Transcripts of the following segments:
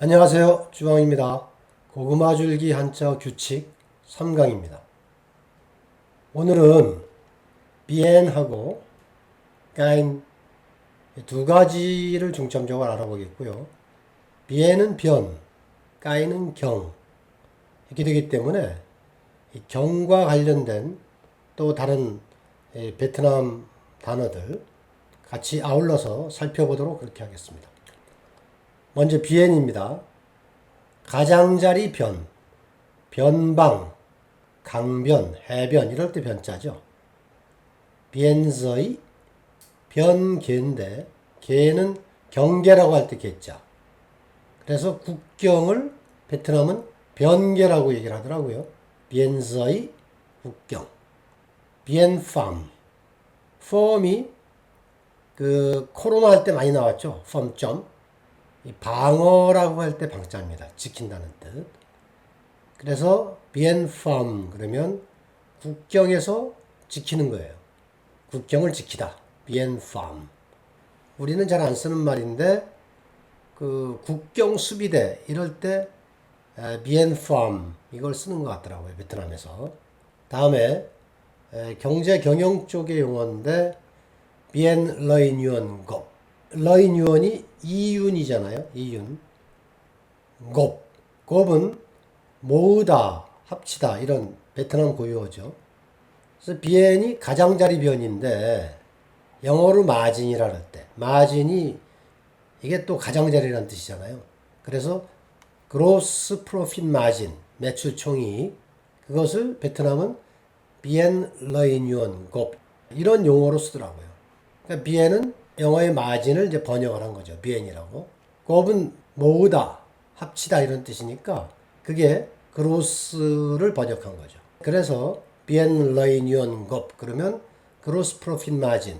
안녕하세요. 주왕입니다. 고구마 줄기 한자 규칙 3강입니다. 오늘은 비엔하고 까인 두 가지를 중점적으로 알아보겠고요. 비엔은 변, 까인은 경 이렇게 되기 때문에 이 경과 관련된 또 다른 베트남 단어들 같이 아울러서 살펴보도록 그렇게 하겠습니다. 먼저 비엔입니다. 가장자리 변, 변방, 강변, 해변 이럴 때 변자죠. 비엔서이 변계인데 계는 경계라고 할 때 계자. 그래서 국경을 베트남은 변계라고 얘기를 하더라고요. 비엔서이 국경. 비엔팜. 펌이 그 코로나 할 때 많이 나왔죠. 펌점. 이 방어라고 할 때 방자입니다. 지킨다는 뜻. 그래서 비엔팜 그러면 국경에서 지키는 거예요. 국경을 지키다. 비엔팜. 우리는 잘 안 쓰는 말인데 그 국경 수비대 이럴 때 비엔팜 이걸 쓰는 것 같더라고요. 베트남에서. 다음에 경제 경영 쪽의 용어인데 비엔 러이뉴언 곱. 러이뉴언이 이윤이잖아요. 이윤. 곱. 곱은 모으다, 합치다 이런 베트남 고유어죠. 그래서 비엔이 가장자리 변인데 영어로 마진이라 할 때 마진이 이게 또 가장자리라는 뜻이잖아요. 그래서 gross profit margin 매출 총이익 그것을 베트남은 비엔 러이뉴언 곱 이런 용어로 쓰더라고요. 그러니까 비엔은 영어의 마진을 이제 번역을 한 거죠. 비엔이라고. 곱은 모으다, 합치다 이런 뜻이니까 그게 그로스를 번역한 거죠. 그래서 비엔 러이뉴언 곱 그러면 그로스 프로핏 마진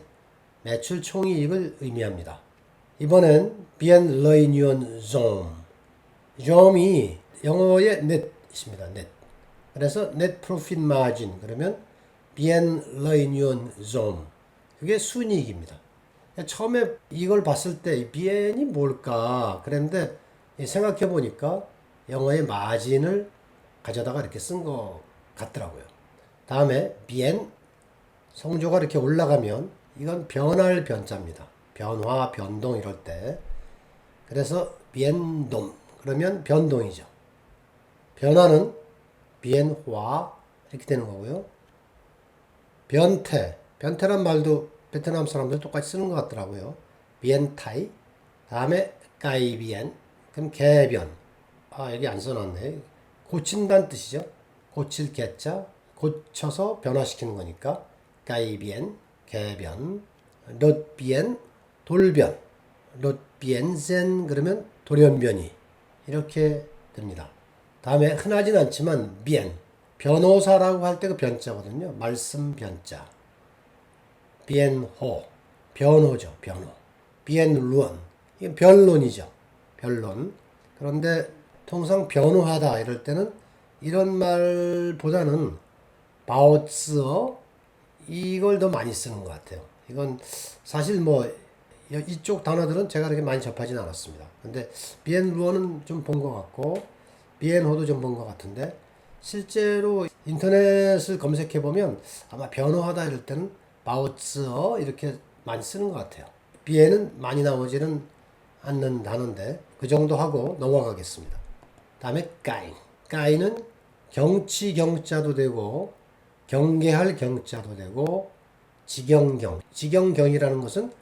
매출 총이익을 의미합니다. 이번엔 비엔 러이뉴언 좀 좀이 영어의 넷입니다. 넷. 그래서 넷 프로핏 마진 그러면 비엔 러이뉴언 좀 그게 순이익입니다. 처음에 이걸 봤을 때 비엔이 뭘까 그랬는데 생각해 보니까 영어의 마진을 가져다가 이렇게 쓴 것 같더라고요. 다음에 비엔 성조가 이렇게 올라가면 이건 변할 변자입니다. 변화, 변동 이럴 때. 그래서 비엔동 그러면 변동이죠. 변화는 비엔화 이렇게 되는 거고요. 변태, 변태란 말도 베트남 사람들 똑같이 쓰는 것 같더라고요. 비엔타이. 다음에 까이비엔. 그럼 개변. 여기 안 써놨네. 고친다는 뜻이죠. 고칠 개자. 고쳐서 변화시키는 거니까. 까이비엔. 개변. 롯비엔. 돌변. 롯비엔센. 그러면 돌연변이. 이렇게 됩니다. 다음에 흔하진 않지만 비엔. 변호사라고 할 때 그 변자거든요. 말씀 변자. 비엔호, 변호죠, 변호. 비엔루언, 이게 변론이죠, 변론. 그런데 통상 변호하다 이럴 때는 이런 말보다는 바오츠어 이걸 더 많이 쓰는 것 같아요. 이건 사실 뭐 이쪽 단어들은 제가 그렇게 많이 접하진 않았습니다. 근데 비엔루언은 좀 본 것 같고 비엔호도 좀 본 것 같은데 실제로 인터넷을 검색해 보면 아마 변호하다 이럴 때는 바오츠어 이렇게 많이 쓰는 것 같아요. 비에는 많이 나오지는 않는 단어인데 그 정도 하고 넘어가겠습니다. 다음에 까인. 까인은 경치 경자도 되고 경계할 경자도 되고 지경경. 지경경이라는 것은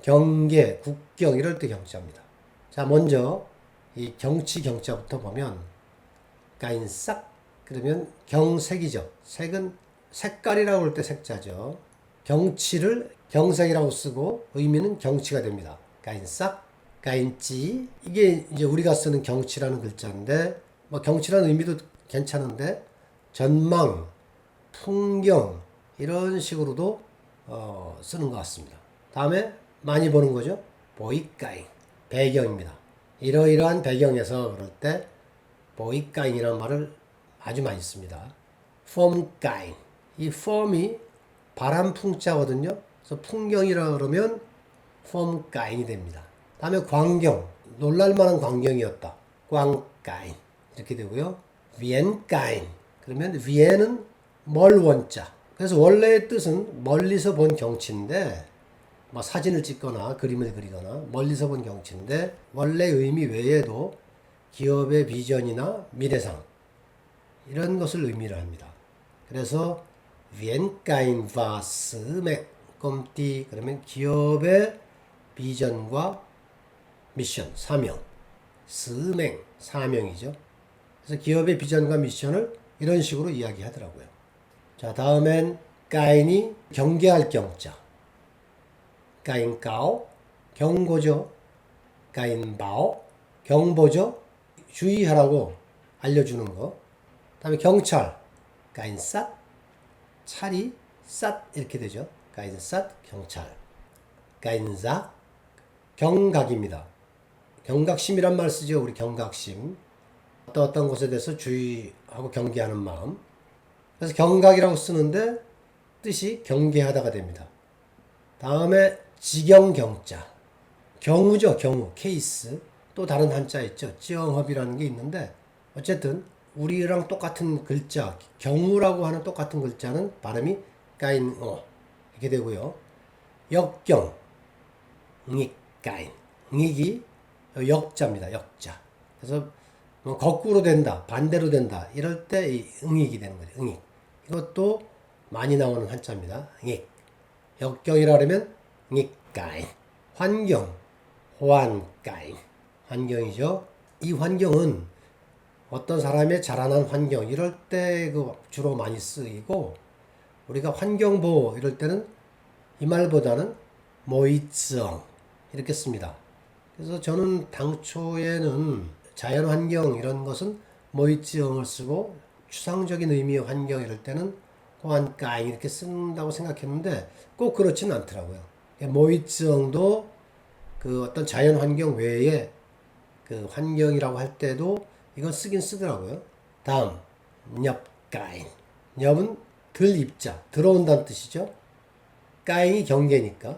경계, 국경 이럴 때 경자입니다. 자, 먼저 이 경치 경자부터 보면 까인 싹 그러면 경색이죠. 색은 색깔이라고 할 때 색자죠. 경치를 경색이라고 쓰고 의미는 경치가 됩니다. 까인싹, 까인찌 이게 이제 우리가 쓰는 경치라는 글자인데 뭐 경치라는 의미도 괜찮은데 전망, 풍경 이런 식으로도 쓰는 것 같습니다. 다음에 많이 보는 거죠. 보이까인 배경입니다. 이러이러한 배경에서 그럴 때 보이까인이라는 말을 아주 많이 씁니다. 폼까인 이 폼이 바람 풍자거든요. 그래서 풍경이라 그러면 폼까인이 됩니다. 다음에 광경, 놀랄만한 광경이었다. 꽝까인 이렇게 되고요. 비엔까인 그러면 비엔은 멀 원자. 그래서 원래의 뜻은 멀리서 본 경치인데 뭐 사진을 찍거나 그림을 그리거나 멀리서 본 경치인데 원래 의미 외에도 기업의 비전이나 미래상 이런 것을 의미를 합니다. 그래서 비엔까인 바스메 꼼띠 그러면 기업의 비전과 미션, 사명, 스맹, 사명이죠. 그래서 기업의 비전과 미션을 이런 식으로 이야기하더라고요. 자, 다음엔 까인이 경계할 경자. 까인까오, 경고죠. 까인바오, 경보죠. 주의하라고 알려주는 거. 다음에 경찰, 까인삿, 찰이 삿 이렇게 되죠. 까인삿, 경찰. 까인사, 경각입니다. 경각심이란 말 쓰죠. 우리 경각심. 어떤 것에 대해서 주의하고 경계하는 마음. 그래서 경각이라고 쓰는데 뜻이 경계하다가 됩니다. 다음에 지경경자. 경우죠. 경우. 케이스. 또 다른 한자 있죠. 찌영합이라는 게 있는데 어쨌든 우리랑 똑같은 글자 경우라고 하는 똑같은 글자는 발음이 까인어 이렇게 되고요. 역경. 응익까인. 응익이 역자입니다. 역자. 그래서 뭐 거꾸로 된다, 반대로 된다 이럴 때 이 응익이 되는 거죠. 응익. 이것도 많이 나오는 한자입니다. 응익. 역경이라 그러면 응익까인. 환경. 호안까인. 환경이죠. 이 환경은 어떤 사람의 자라난 환경 이럴 때 그 주로 많이 쓰이고 우리가 환경보호 이럴 때는 이 말보다는 모이츠엉 이렇게 씁니다. 그래서 저는 당초에는 자연환경 이런 것은 모이츠엉을 쓰고 추상적인 의미의 환경 이럴 때는 호안까잉 이렇게 쓴다고 생각했는데 꼭 그렇지는 않더라고요. 모이츠엉도 그 어떤 자연환경 외에 그 환경이라고 할 때도 이건 쓰긴 쓰더라고요. 다음 nhập 까잉. nhập 은 들입자 들어온다는 뜻이죠. 까잉이 경계니까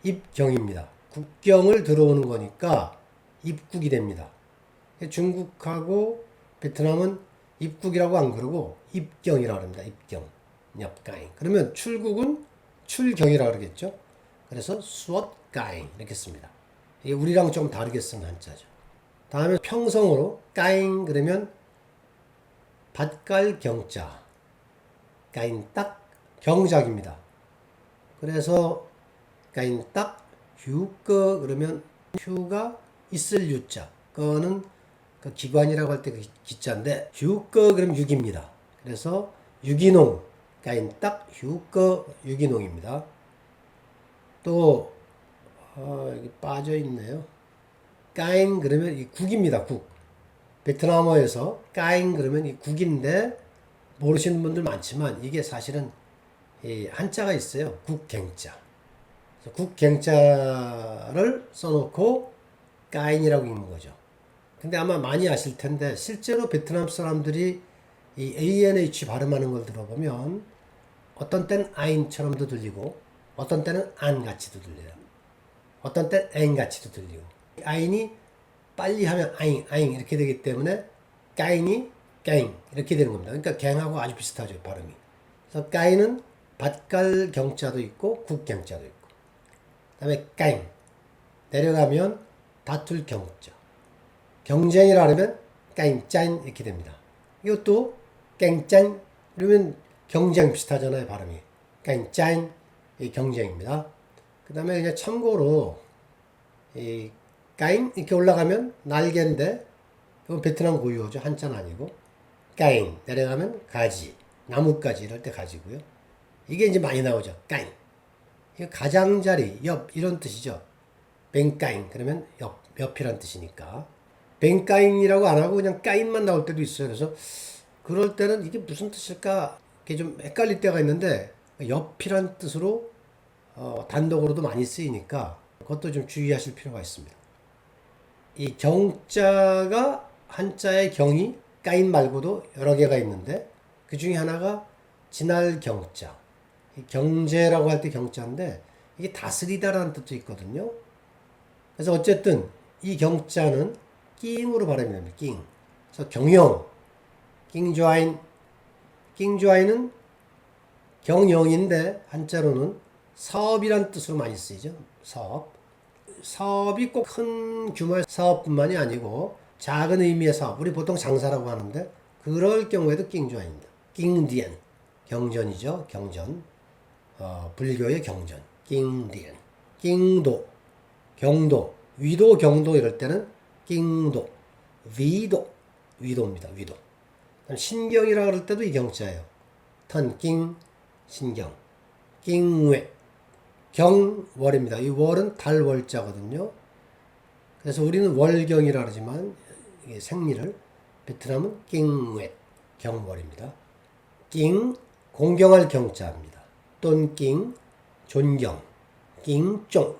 입경입니다. 국경을 들어오는 거니까 입국이 됩니다. 중국하고 베트남은 입국이라고 안 그러고 입경이라고 합니다. 입경. nhập 까잉. 그러면 출국은 출경이라고 그러겠죠. 그래서 수엇까잉 이렇게 씁니다. 이게 우리랑 좀 다르게 쓰는 한자죠. 다음에 평성어로 까잉 그러면 밭갈 경자. 까잉 딱 경작입니다. 그래서 까잉 딱 휴거 그러면 휴가 있을 유자. 거는 그 기관이라고 할 때 그 기자인데 휴거 그러면 유기입니다. 그래서 유기농 까잉 딱 휴거 유기농입니다. 또 여기 빠져 있네요. 까잉 그러면 이 국입니다. 국. 베트남어에서 까잉 그러면 이 국인데 모르시는 분들 많지만 이게 사실은 이 한자가 있어요. 국갱자. 국갱자를 써놓고 까잉이라고 읽는 거죠. 근데 아마 많이 아실 텐데 실제로 베트남 사람들이 이 ANH 발음하는 걸 들어보면 어떤 때는 아인처럼도 들리고 어떤 때는 안 같이도 들려요. 어떤 때는 앵 같이도 들리고 아인이 빨리 하면 아잉 아잉 이렇게 되기 때문에 까잉이 깽 이렇게 되는 겁니다. 그러니까 갱하고 아주 비슷하죠 발음이. 그래서 까잉은 밭갈 경자도 있고 국경자도 있고 그다음에 깽 내려가면 다툴 경자 경쟁이라 하면 깽짠 이렇게 됩니다. 이것도 깽짠 이러면 경쟁 비슷하잖아요 발음이. 깽짠 이 경쟁입니다. 그 다음에 그냥 참고로 이 까잉 이렇게 올라가면 날개인데 이건 베트남 고유어죠. 한자는 아니고 까잉 내려가면 가지 나뭇가지 이럴 때 가지고요. 이게 이제 많이 나오죠. 까잉 이거 가장자리 옆 이런 뜻이죠. 뱅까잉 그러면 옆이란 뜻이니까 뱅까잉이라고 안 하고 그냥 까잉만 나올 때도 있어요. 그래서 그럴 때는 이게 무슨 뜻일까 이게 좀 헷갈릴 때가 있는데 옆이란 뜻으로 단독으로도 많이 쓰이니까 그것도 좀 주의하실 필요가 있습니다. 이 경자가 한자의 경이 까인 말고도 여러 개가 있는데 그 중에 하나가 진할 경자. 경제라고 할 때 경자인데 이게 다스리다라는 뜻도 있거든요. 그래서 어쨌든 이 경자는 낑으로 발음이 됩니다. 낑. 그래서 경영, 낑좌인, 낑좌인은 경영인데 한자로는 사업이란 뜻으로 많이 쓰이죠. 사업. 사업이 꼭 큰 규모의 사업뿐만이 아니고 작은 의미의 사업. 우리 보통 장사라고 하는데 그럴 경우에도 낑좌인입니다. 낑디엔. 경전이죠. 경전. 불교의 경전. 낑디엔. 낑도. 경도. 위도, 경도 이럴 때는 낑도. 위도. 위도입니다. 위도. 신경이라 그럴 때도 이 경자예요. 턴낑, 신경. 낑외. 경월입니다. 이 월은 달월자거든요. 그래서 우리는 월경이라 그러지만 이게 생리를 베트남은 낑외, 경월입니다. 낑, 공경할 경자입니다. 똔낑, 존경. 낑쫑,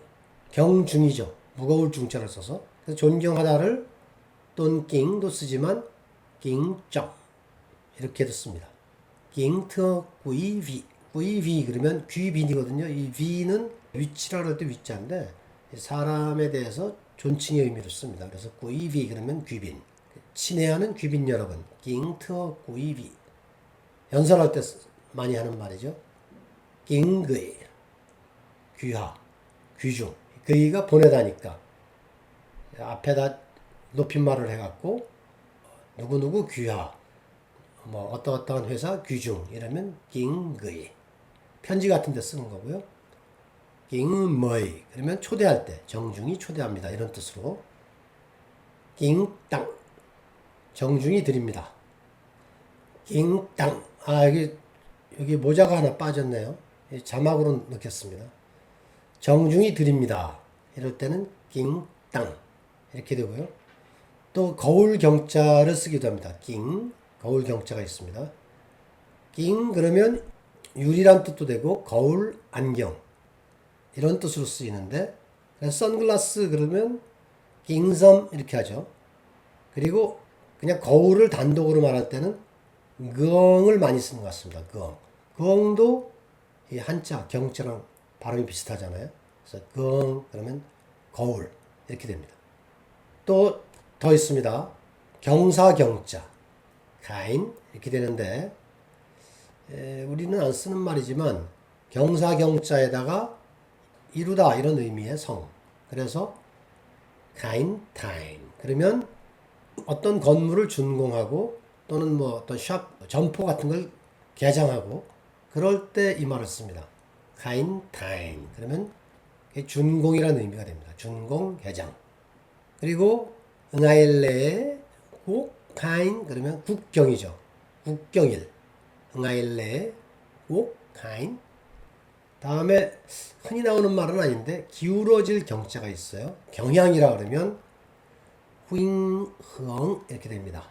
경중이죠. 무거울 중자를 써서. 그래서 존경하다를 똔낑도 쓰지만 낑쩡 이렇게 듣습니다. 낑터 구이비. 구이비 그러면 귀빈이거든요. 이 비는 위치라 할 때 위자인데 사람에 대해서 존칭의 의미로 씁니다. 그래서 구이비 그러면 귀빈. 친애하는 귀빈 여러분. 낑터 구이비. 연설할 때 많이 하는 말이죠. 낑그이. 귀하. 귀중. 그이가 보내다니까 앞에다 높임말을 해갖고 누구누구 귀하. 뭐 어떠어떠한 회사 귀중 이러면 낑그이. 편지 같은 데 쓰는 거고요. 낑머이 그러면 초대할 때 정중히 초대합니다. 이런 뜻으로. 낑땅 정중히 드립니다. 낑땅 여기 모자가 하나 빠졌네요. 자막으로 넣겠습니다. 정중히 드립니다. 이럴 때는 낑땅 이렇게 되고요. 또 거울 경자를 쓰기도 합니다. 낑 거울 경자가 있습니다. 낑 그러면 유리란 뜻도 되고 거울 안경 이런 뜻으로 쓰이는데 선글라스 그러면 낑섬 이렇게 하죠. 그리고 그냥 거울을 단독으로 말할 때는 거을 많이 쓰는 것 같습니다. 거. 거도 이 한자 경자랑 발음이 비슷하잖아요. 그래서 거 그러면 거울 이렇게 됩니다. 또 더 있습니다. 경사경자 가인 이렇게 되는데 우리는 안 쓰는 말이지만 경사경자에다가 이루다 이런 의미의 성. 그래서 가인 타임 그러면 어떤 건물을 준공하고 또는 뭐 어떤 샵 점포 같은 걸 개장하고 그럴 때 이 말을 씁니다. 가인 타임 그러면 준공이라는 의미가 됩니다. 준공 개장. 그리고 응아일레 국가인 그러면 국경이죠. 국경일. 응아일레 국가인. 다음에 흔히 나오는 말은 아닌데 기울어질 경자가 있어요. 경향이라 그러면 후잉흥 이렇게 됩니다.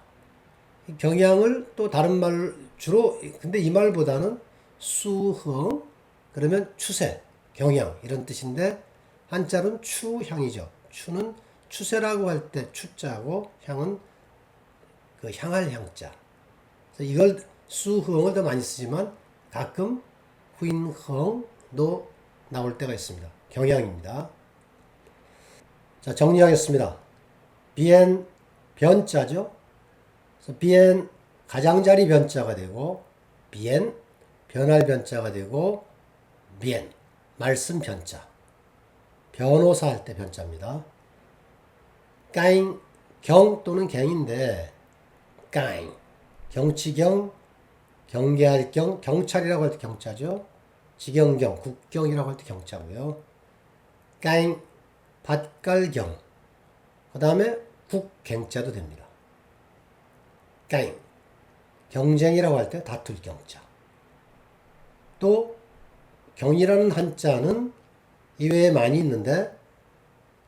경향을 또 다른 말 주로 근데 이 말보다는 수흥 그러면 추세, 경향 이런 뜻인데 한자는 추향이죠. 추는 추세라고 할 때 추자고 향은 그 향할 향자. 그래서 이걸 수흥을 더 많이 쓰지만 가끔 후인흥도 나올 때가 있습니다. 경향입니다. 자, 정리하겠습니다. 비엔 변자죠. 그래서 비엔 가장자리 변자가 되고 비엔 변할 변자가 되고 비엔 말씀 변자. 변호사 할 때 변자입니다. 까잉 경 또는 갱인데 까잉 경치경 경계할 경 경찰이라고 할 때 경자죠. 지경경 국경이라고 할 때 경자고요. 까잉 밭갈경 그 다음에 국갱자도 됩니다. 까잉 경쟁이라고 할 때 다툴 경자. 또 경이라는 한자는 이외에 많이 있는데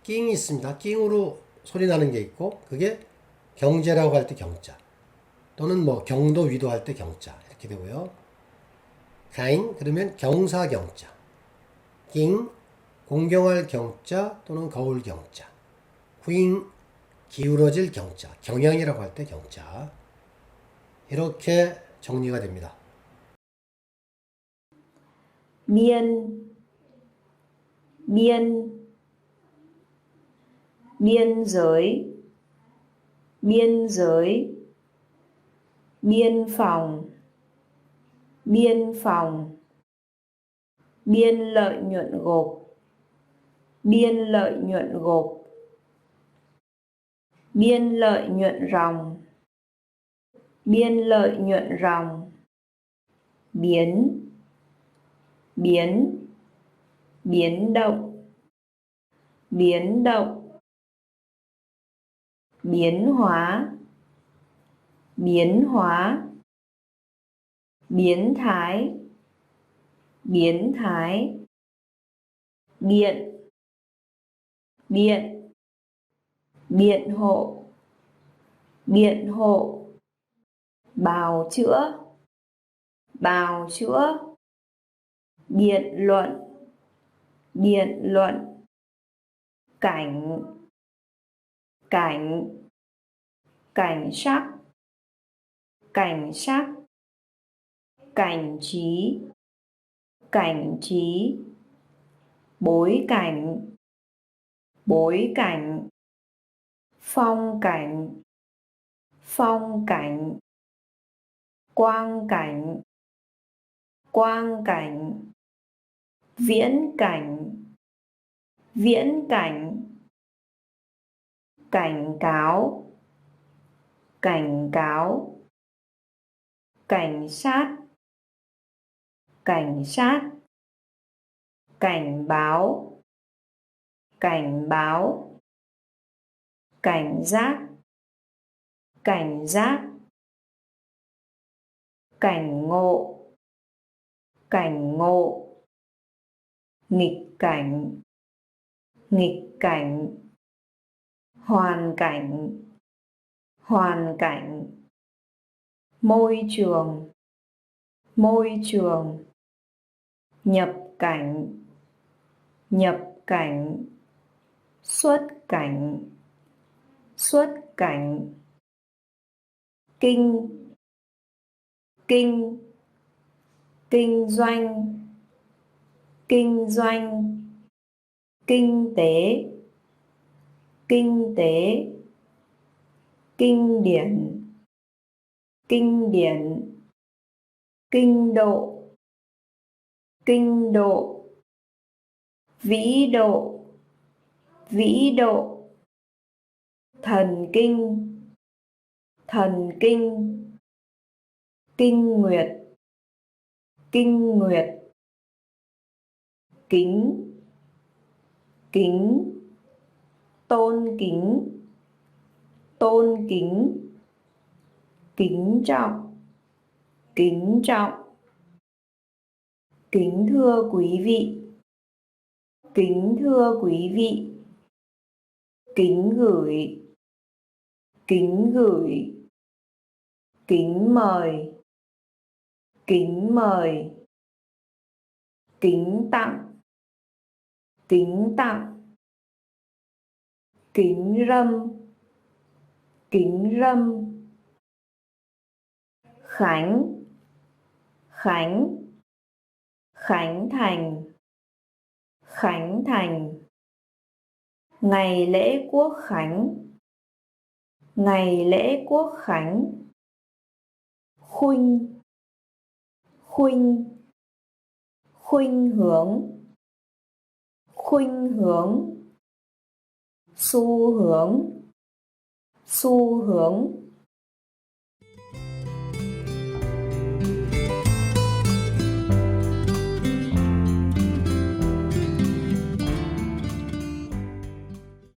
낑이 있습니다. 낑으로 소리 나는 게 있고 그게 경제라고 할 때 경자 또는 뭐 경도 위도 할 때 경자 이렇게 되고요. 가인 그러면 경사경자. 낑 공경할 경자 또는 거울 경자. 후잉 기울어질 경자. 경향이라고 할 때 경자. 이렇게 정리가 됩니다. miên miên biên giới biên giới, biên phòng, biên phòng, biên lợi nhuận gộp, biên lợi nhuận gộp, biên lợi nhuận ròng, biên lợi nhuận ròng, biến, biến, biến động, biến động, biến hóa, biến hóa, biến thái, biến thái, biện, biện, biện hộ, biện hộ, bào chữa, bào chữa, biện luận, biện luận, cảnh, cảnh, cảnh sắc, cảnh sắc, cảnh trí, cảnh trí, bối cảnh, bối cảnh, phong cảnh, phong cảnh, quang cảnh, quang cảnh, viễn cảnh, viễn cảnh, cảnh cáo, cảnh cáo, cảnh sát, cảnh sát, cảnh báo, cảnh báo, cảnh giác, cảnh giác, cảnh ngộ, cảnh ngộ, nghịch cảnh, nghịch cảnh, hoàn cảnh, hoàn cảnh, môi trường, môi trường, nhập cảnh, nhập cảnh, xuất cảnh, xuất cảnh, kinh, kinh, kinh doanh, kinh doanh, kinh tế, kinh tế, kinh điển, kinh điển, kinh độ, kinh độ, vĩ độ, vĩ độ, thần kinh, thần kinh, kinh nguyệt, kinh nguyệt, kính, kính, tôn kính, tôn kính, kính trọng, kính trọng, kính thưa quý vị, kính thưa quý vị, kính gửi, kính gửi, kính mời, kính mời, kính tặng, kính tặng, kính râm, kính râm, khánh, khánh, khánh thành, khánh thành, ngày lễ quốc khánh, ngày lễ quốc khánh, khuynh, khuynh, khuynh hướng, khuynh hướng, xu hướng, xu hướng,